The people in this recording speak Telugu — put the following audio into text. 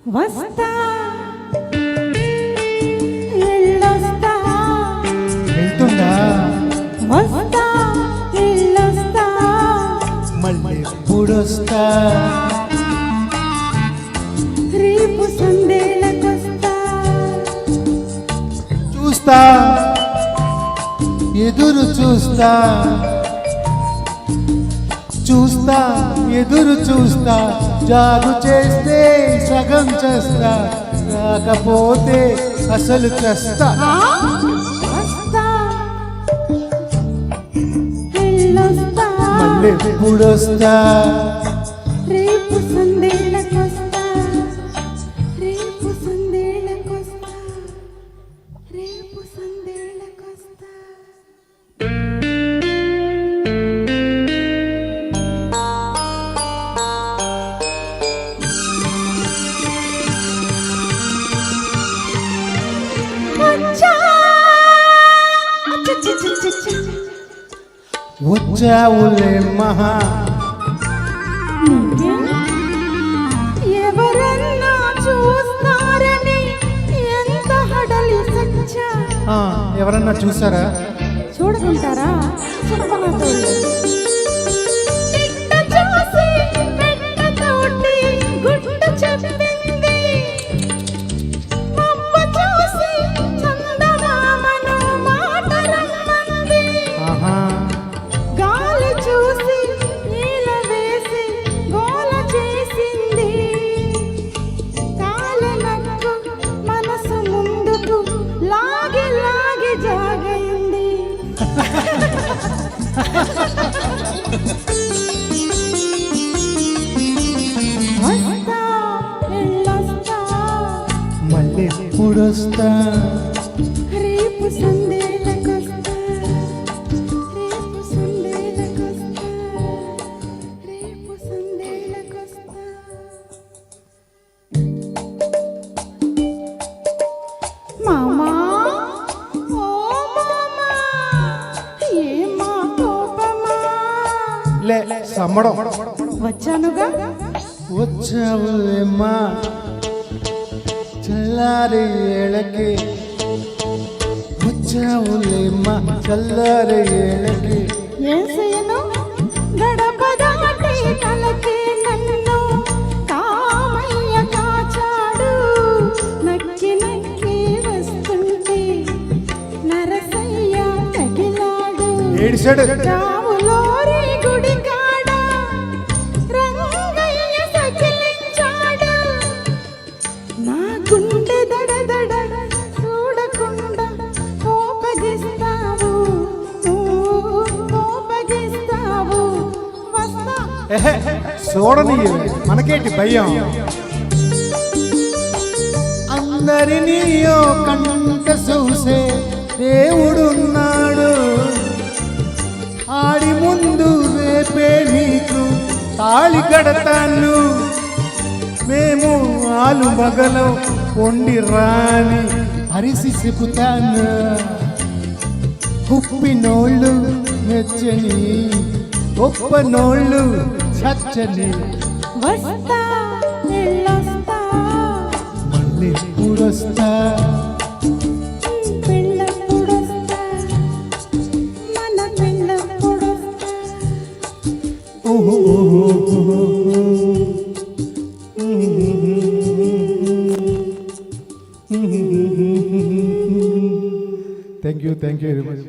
వస్తా ఎల్లొస్తా వెళ్తుందా వస్తా ఎల్లొస్తా మళ్ళీ ఎప్పుడొస్తా రేపు సందేళ్ళకొస్తా చూస్తా ఎదురు చూస్తా చూస్తా ఎదురు చూస్తా జాగు చేస్తే సగం చేస్తా రాకపోతే అసలు చేస్తా వస్తా ఎల్లొస్తా మళ్ళీ ఎప్పుడొస్తా రేపు సందేళ్ళకొస్తా రేపు సందేళ్ళకొస్తా రేపు సందేళ్ళకొస్తా వచ్చా అచ్చచ్చచ్చచ్చ వచ్చావులే మహా ఎవరన్నా చూస్తారని ఎంత హడలి సచ్చా ఎవరన్నా చూసారా చూడకుంటారా చెప్పనతోళ్ళు చూసి పెట్టతోటి గుట్టు చెప్పింది మబ్బ చూసి చందమామను మాట రమ్మంది ఆహా గాలి చూసి నీల వేసి గోల చేసింది కాలనక్కు మనసు ముందుకు లాగి లాగి జాగైంది వస్తా ఎల్లొస్తా మళ్ళీ ఎప్పుడొస్తా రేపు సందేళ్ళకొస్తా రేపు సందేళ్ళకొస్తా రేపు సందేళ్ళకొస్తా మామా ఓ మామా ఏమా కోపమా లే సమ్మడం వచ్చానుగా వచ్చావులేమ్మా చల్లారి ఏళ్ళకి వచ్చావులేమ్మా చల్లారి ఏళ్ళకి ఏం చేయను గడప దాటి తలకి నన్ను కామయ్య కాచాడు నక్కి నక్కి వస్తుంటే నరసయ్య తగిలాడు ఏడిశాడు రాములోరి గుడి కాడ రంగయ్య సకిలించాడు నా గుండె దడ దడ చూడకుండా కోపగిస్తావు కోపగిస్తావు వస్తా చూడని మనకేంటి భయం అందరినీ ఓ కంట చూసే దేవుడున్నాడు ఆడి ముందు రేపే నీకు తాళి కడతాను మేము ఆలు మగలం కొండి రాని అరిసి చెబుతాను ఉప్పినోళ్ళు మెచ్చని ఒప్పనోళ్ళు చచ్చని వస్తా ఎల్లొస్తా మళ్ళీ ఎప్పుడొస్తా పెళ్ళప్పుడొస్తా మన పెళ్ళప్పుడొస్తా థ్యాంక్ యూ వెరీ మచ్